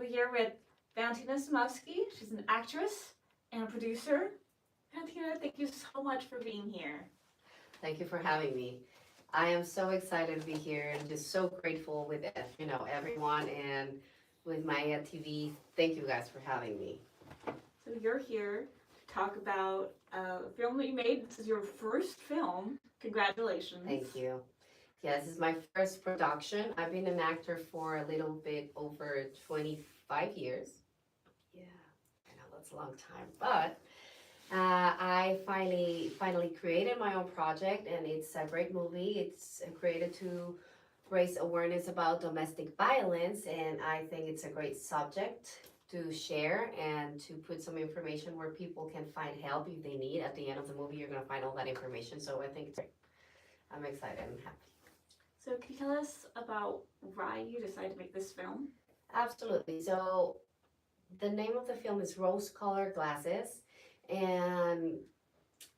We're here with Valentina Sumavsky. She's an actress and a producer. Valentina, thank you so much for being here. Thank you for having me. I am so excited to be here and just so grateful with everyone and with Maeya TV. Thank you guys for having me. So you're here to talk about a film that you made. This is your first film. Congratulations. Thank you. Yeah, this is my first production. I've been an actor for a little bit over 25 years. Yeah, I know that's a long time, but I finally created my own project, and it's a great movie. It's created to raise awareness about domestic violence, and I think it's a great subject to share and to put some information where people can find help if they need. At the end of the movie, you're gonna find all that information. So I think it's great. I'm excited and happy. So can you tell us about why you decided to make this film? Absolutely. So the name of the film is Rose Colored Glasses, and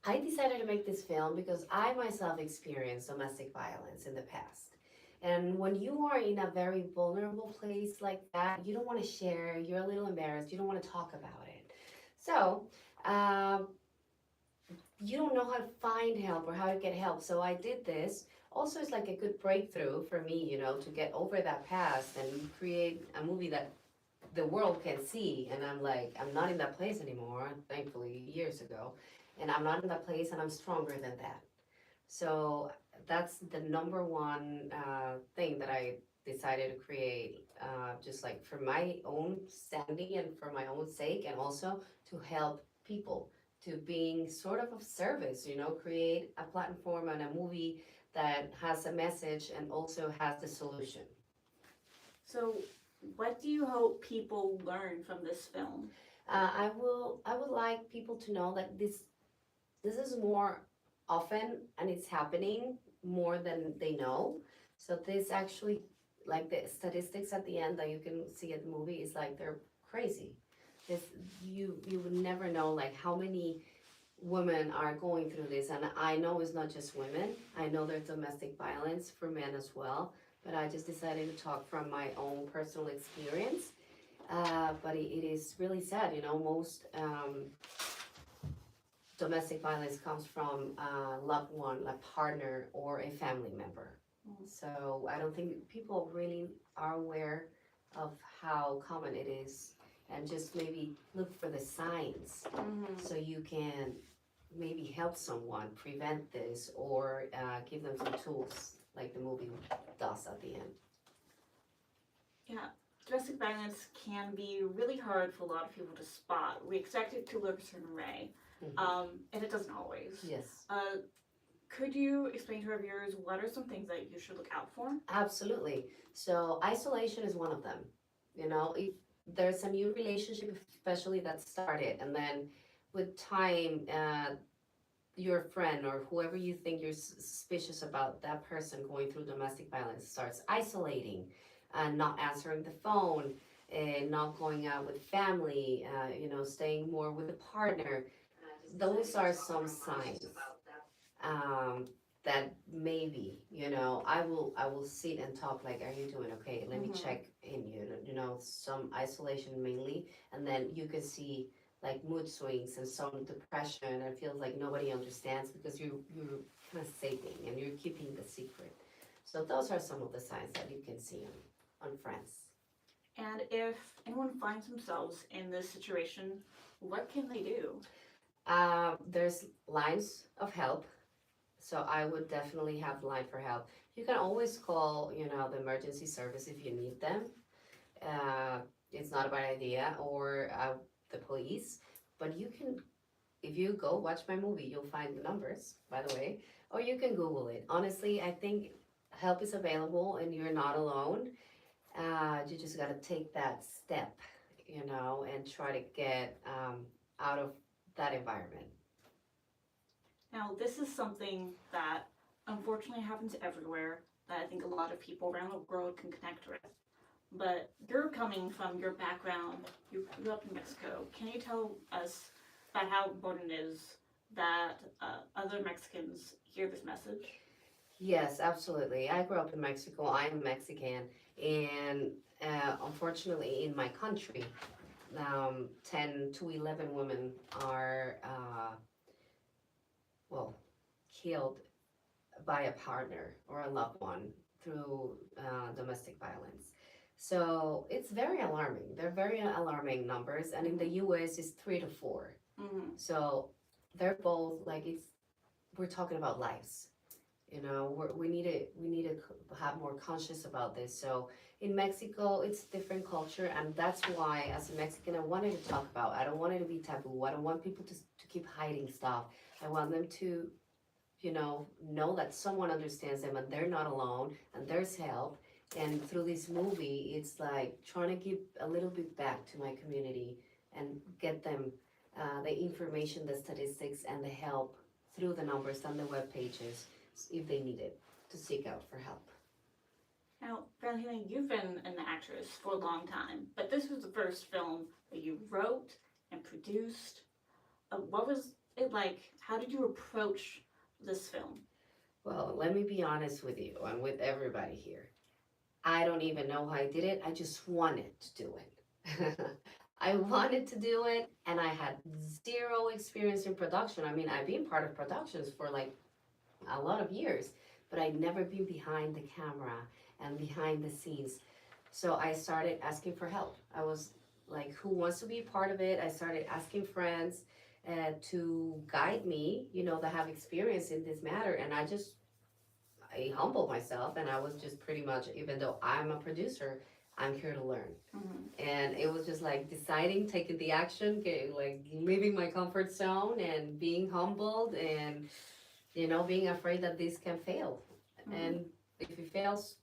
I decided to make this film because I myself experienced domestic violence in the past. And when you are in a very vulnerable place like that, you don't want to share, you're a little embarrassed, you don't want to talk about it. So, you don't know how to find help or how to get help. So I did this. Also, it's like a good breakthrough for me, to get over that past and create a movie that the world can see. And I'm like, I'm not in that place anymore, thankfully, years ago. And I'm not in that place, and I'm stronger than that. So that's the number one thing that I decided to create, just like for my own standing and for my own sake, and also to help people, to being sort of service, create a platform and a movie that has a message and also has the solution. So what do you hope people learn from this film? I would like people to know that this is more often, and it's happening more than they know. So this actually, like the statistics at the end that you can see at the movie, is like they're crazy. This you would never know like how many women are going through this, and I know it's not just women. I know there's domestic violence for men as well, but I just decided to talk from my own personal experience. But it is really sad, most domestic violence comes from a loved one, a partner, or a family member. So I don't think people really are aware of how common it is, and just maybe look for the signs so you can maybe help someone prevent this, or give them some tools like the movie does at the end. Yeah, domestic violence can be really hard for a lot of people to spot. We expect it to look a certain way, and it doesn't always. Yes. Could you explain to our viewers what are some things that you should look out for? Absolutely. So isolation is one of them. If there's a new relationship, especially that started, and then with time, your friend or whoever you think you're suspicious about, that person going through domestic violence starts isolating, not answering the phone, and not going out with family, staying more with a partner. Those are some signs that maybe, I will sit and talk like, are you doing okay? Let me check in you, some isolation mainly, and then you can see like mood swings and some depression, and feels like nobody understands because you're kind of saving and you're keeping the secret. So those are some of the signs that you can see on friends. And if anyone finds themselves in this situation, what can they do? There's lines of help. So I would definitely have line for help. You can always call, the emergency service if you need them. It's not a bad idea, or the police. But you can, if you go watch my movie, you'll find the numbers, by the way, or you can Google it. Honestly, I think help is available and you're not alone. You just got to take that step, and try to get out of that environment. Now, this is something that unfortunately happens everywhere, that I think a lot of people around the world can connect with. But you're coming from your background, you grew up in Mexico. Can you tell us about how important it is that other Mexicans hear this message? Yes, absolutely. I grew up in Mexico. I'm Mexican. And unfortunately, in my country, 10 to 11 women are, well, killed by a partner or a loved one through domestic violence. So it's very alarming. They're very alarming numbers, and in the U.S. it's 3 to 4. Mm-hmm. So they're both like it's. We're talking about lives. We need to have more conscious about this. So in Mexico, it's different culture, and that's why, as a Mexican, I wanted to talk about. I don't want it to be taboo. I don't want people to keep hiding stuff. I want them to know that someone understands them and they're not alone and there's help. And through this movie, it's like trying to give a little bit back to my community and get them the information, the statistics, and the help through the numbers and the web pages if they need it to seek out for help. Now, Valentina, you've been an actress for a long time, but this was the first film that you wrote and produced. What was it like? How did you approach this film? Well, let me be honest with you and with everybody here. I don't even know how I did it. I just wanted to do it. I wanted to do it, and I had zero experience in production. I mean, I've been part of productions for like a lot of years, but I'd never been behind the camera and behind the scenes. So I started asking for help. I was like, who wants to be part of it? I started asking friends to guide me, that have experience in this matter. And I humbled myself, and I was just pretty much, even though I'm a producer, I'm here to learn. Mm-hmm. And it was just like deciding, taking the action, like leaving my comfort zone and being humbled and, being afraid that this can fail. Mm-hmm. And if it fails,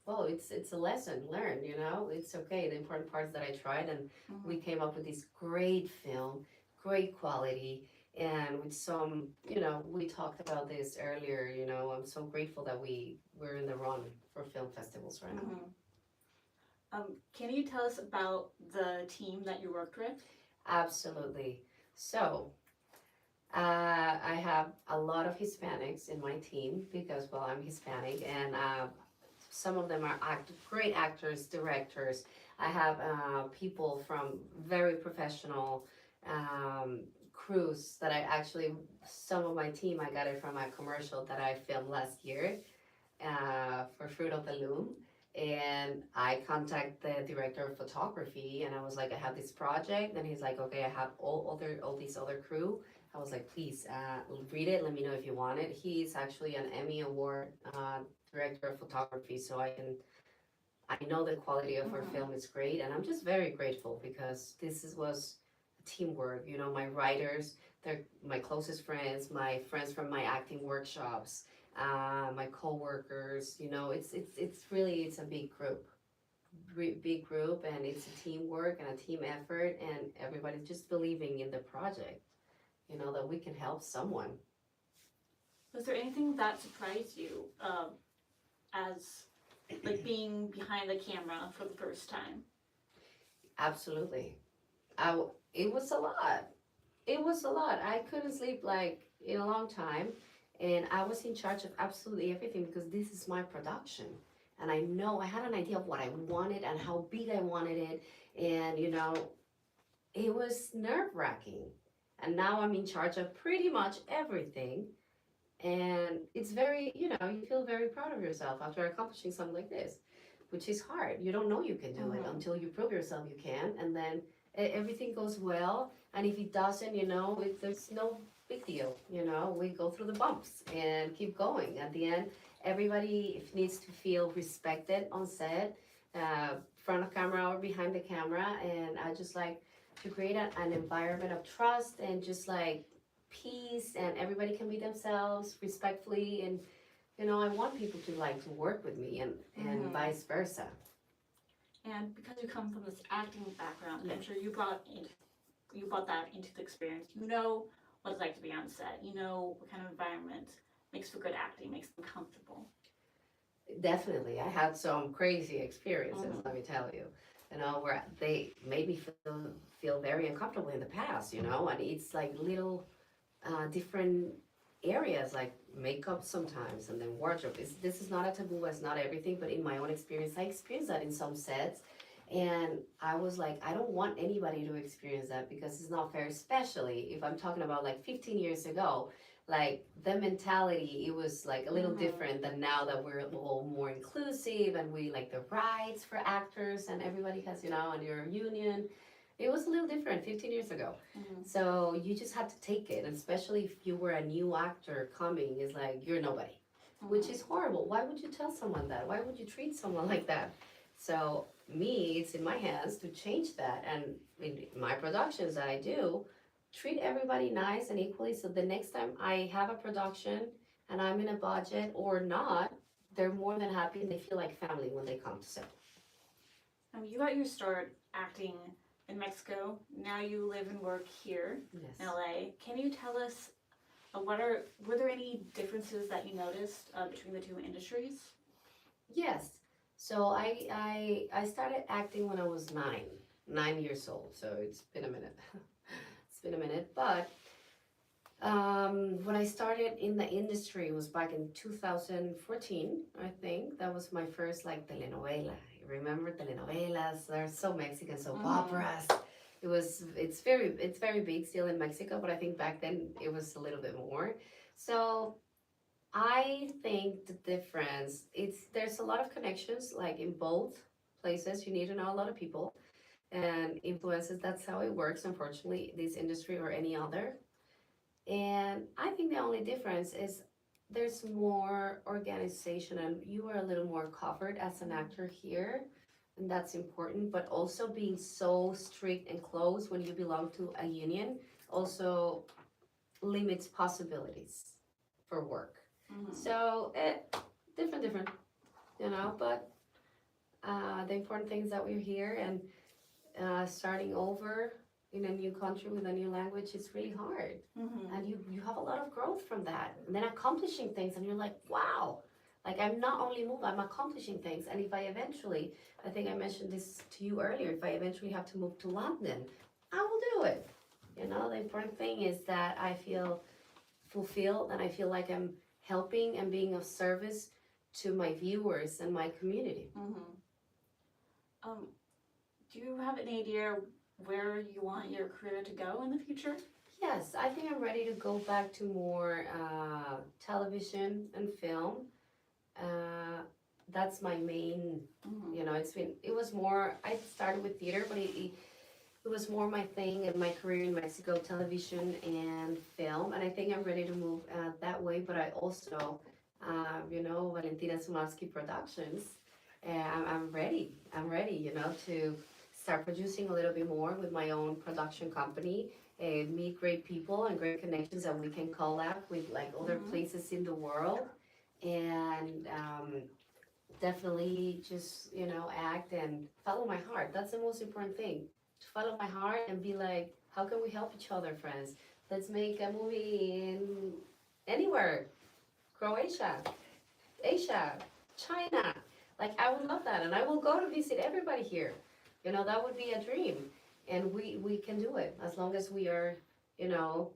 well, it's a lesson learned, it's okay. The important part is that I tried, and Mm-hmm. we came up with this great film, great quality, and with some, we talked about this earlier, I'm so grateful that we're in the run for film festivals right now. Mm-hmm. Can you tell us about the team that you worked with? Absolutely. So, I have a lot of Hispanics in my team because, well, I'm Hispanic, and some of them are great actors, directors. I have people from very professional crews that some of my team, I got it from a commercial that I filmed last year for Fruit of the Loom. And I contact the director of photography, and I was like, I have this project, and he's like, okay, I have all these other crew. I was like, please read it. Let me know if you want it. He's actually an Emmy Award director of photography, so I know the quality of our film is great, and I'm just very grateful because was teamwork. My writers, they're my closest friends, my friends from my acting workshops, my co-workers. It's a big group, big group, and it's a teamwork and a team effort, and everybody's just believing in the project. That we can help someone. Was there anything that surprised you as like being behind the camera for the first time? Absolutely. It was a lot. It was a lot. I couldn't sleep like in a long time, and I was in charge of absolutely everything because this is my production. And I had an idea of what I wanted and how big I wanted it, and it was nerve-wracking. And now I'm in charge of pretty much everything. And it's very, you feel very proud of yourself after accomplishing something like this, which is hard. You don't know you can do it until you prove yourself you can. And then everything goes well. And if it doesn't, there's no big deal. We go through the bumps and keep going. At the end, everybody needs to feel respected on set, front of camera or behind the camera. And I just like to create an environment of trust and just like peace, and everybody can be themselves respectfully, and I want people to like to work with me, and vice versa. And because you come from this acting background, I'm sure you brought that into the experience. You know what it's like to be on set. You know what kind of environment makes for good acting, makes them comfortable. Definitely, I had some crazy experiences. Let me tell you. Where they made me feel very uncomfortable in the past. And it's like little different areas like makeup sometimes and then wardrobe. This is not a taboo, it's not everything, but in my own experience, I experienced that in some sets. And I was like, I don't want anybody to experience that because it's not fair, especially if I'm talking about like 15 years ago. Like the mentality, it was like a little different than now that we're all more inclusive and we like the rights for actors and everybody has, on your union. It was a little different 15 years ago. So you just had to take it, and especially if you were a new actor coming, it's like you're nobody, which is horrible. Why would you tell someone that? Why would you treat someone like that? So me, it's in my hands to change that, and in my productions that I do, treat everybody nice and equally. So the next time I have a production and I'm in a budget or not, they're more than happy and they feel like family when they come to set. You got your start acting in Mexico. Now you live and work here in Yes. LA. Can you tell us were there any differences that you noticed between the two industries? Yes. So I started acting when I was 9 years old. So it's been a minute. It's been a minute. But when I started in the industry, it was back in 2014, I think. That was my first like telenovela. Remember telenovelas? They're so Mexican, soap operas. It's very big still in Mexico, but I think back then it was a little bit more. So I think the difference, there's a lot of connections like in both places. You need to know a lot of people and influences. That's how it works, unfortunately, this industry or any other. And I think the only difference is there's more organization and you are a little more covered as an actor here. And that's important, but also being so strict and close when you belong to a union also limits possibilities for work. So, different, but the important thing is that we're here and starting over in a new country with a new language is really hard. And you have a lot of growth from that. And then accomplishing things, and you're like, wow, like I'm not only moving, I'm accomplishing things. And if I eventually, I think I mentioned this to you earlier, if I eventually have to move to London, I will do it. The important thing is that I feel fulfilled and I feel like I'm helping and being of service to my viewers and my community. Do you have an idea where you want your career to go in the future? Yes, I think I'm ready to go back to more television and film. That's my main, it was more, I started with theater, but it was more my thing and my career in Mexico, television and film. And I think I'm ready to move that way. But I also, Valentina Sumavsky Productions, I'm ready. To start producing a little bit more with my own production company, meet great people and great connections that we can collab with like other places in the world. And definitely just, act and follow my heart. That's the most important thing. To follow my heart and be like, how can we help each other, friends? Let's make a movie in anywhere. Croatia, Asia, China. Like, I would love that. And I will go to visit everybody here. That would be a dream. And we can do it as long as we are, a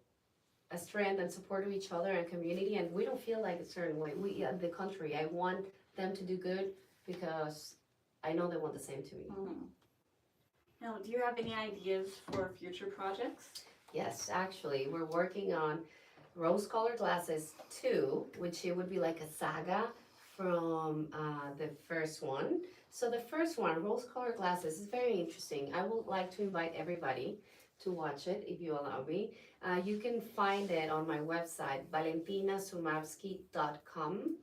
strength and support of each other and community. And we don't feel like a certain way. The country, I want them to do good because I know they want the same to me. Now, do you have any ideas for future projects? Yes, actually, we're working on Rose-Colored Glasses 2, which it would be like a saga from the first one. So the first one, Rose-Colored Glasses, is very interesting. I would like to invite everybody to watch it, if you allow me. You can find it on my website, valentinasumavsky.com.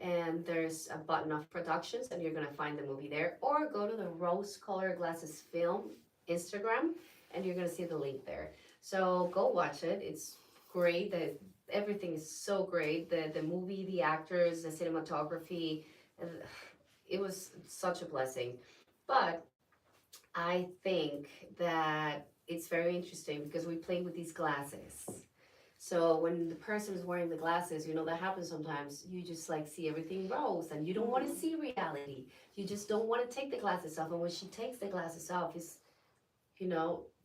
And there's a button of productions, and you're gonna find the movie there. Or go to the Rose-Colored Glasses Film Instagram, and you're gonna see the link there. So go watch it. It's great. Everything is so great. The movie, the actors, the cinematography. It was such a blessing. But I think that it's very interesting because we play with these glasses. So when the person is wearing the glasses, that happens sometimes. You just like see everything rose and you don't want to see reality. You just don't want to take the glasses off. And when she takes the glasses off,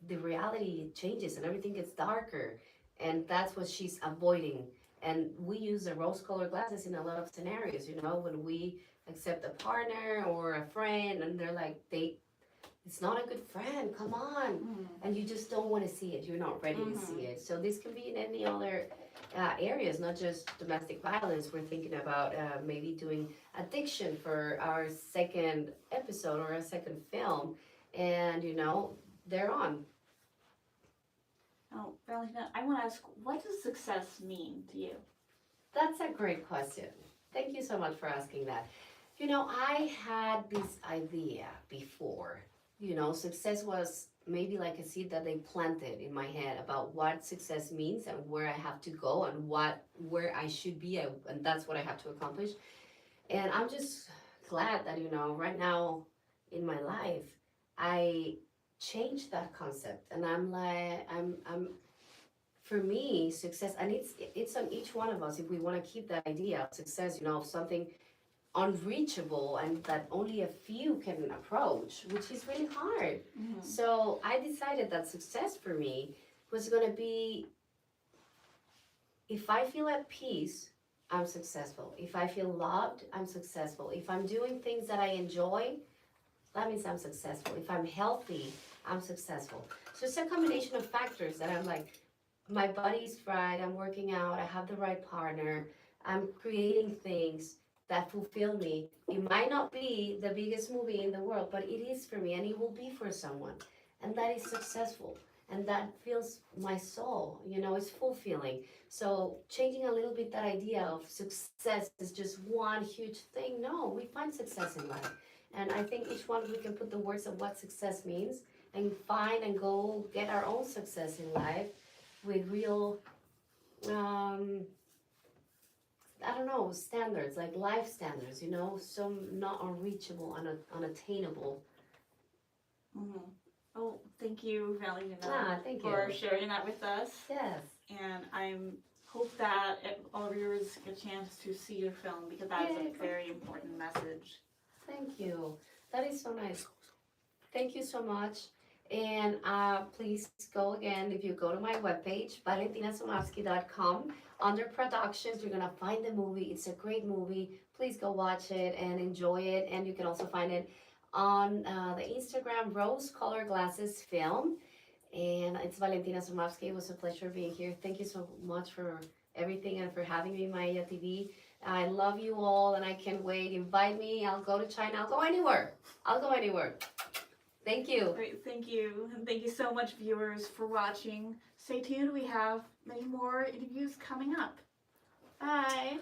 the reality changes and everything gets darker. And that's what she's avoiding. And we use the rose-colored glasses in a lot of scenarios, you know, when we accept a partner or a friend and they're like, it's not a good friend, come on. And you just don't want to see it, you're not ready to see it. So this can be in any other areas, not just domestic violence. We're thinking about maybe doing addiction for our second episode or a second film. And, you know, they're on. Oh, Valentina, I want to ask, what does success mean to you? That's a great question. Thank you so much for asking that. You know, I had this idea before. You know, success was maybe like a seed that they planted in my head about what success means and where I have to go and where I should be and that's what I have to accomplish. And I'm just glad that, you know, right now in my life, I changed that concept and I'm like I'm for me, success, and it's on each one of us if we want to keep that idea of success, you know, of something unreachable and that only a few can approach, which is really hard. So I decided that success for me was going to be if I feel at peace, I'm successful. If I feel loved, I'm successful. If I'm doing things that I enjoy, that means I'm successful. If I'm healthy, I'm successful. So it's a combination of factors that I'm like, my body's right, I'm working out, I have the right partner, I'm creating things that fulfill me. It might not be the biggest movie in the world, but it is for me and it will be for someone. And that is successful. And that fills my soul, you know, it's fulfilling. So changing a little bit that idea of success is just one huge thing. No, we find success in life. And I think each one we can put the words of what success means and find and go get our own success in life with real I don't know, standards, like life standards, you know, some not unreachable, unattainable. Oh, thank you, Valentina, Thank for you. sharing that with us. Yes. And I hope that all viewers get a chance to see your film because that is a very important message. Thank you. That is so nice. Thank you so much. And please go again, if you go to my webpage, valentinasumavsky.com, under productions, you're gonna find the movie. It's a great movie. Please go watch it and enjoy it. And you can also find it on the Instagram Rose Color Glasses Film. And it's Valentina Sumavsky. It was a pleasure being here. Thank you so much for everything and for having me, Maeya TV. I love you all and I can't wait. Invite me. I'll go to China. I'll go anywhere. I'll go anywhere. Thank you. Great, thank you. And thank you so much, viewers, for watching. Stay tuned. We have many more interviews coming up. Bye.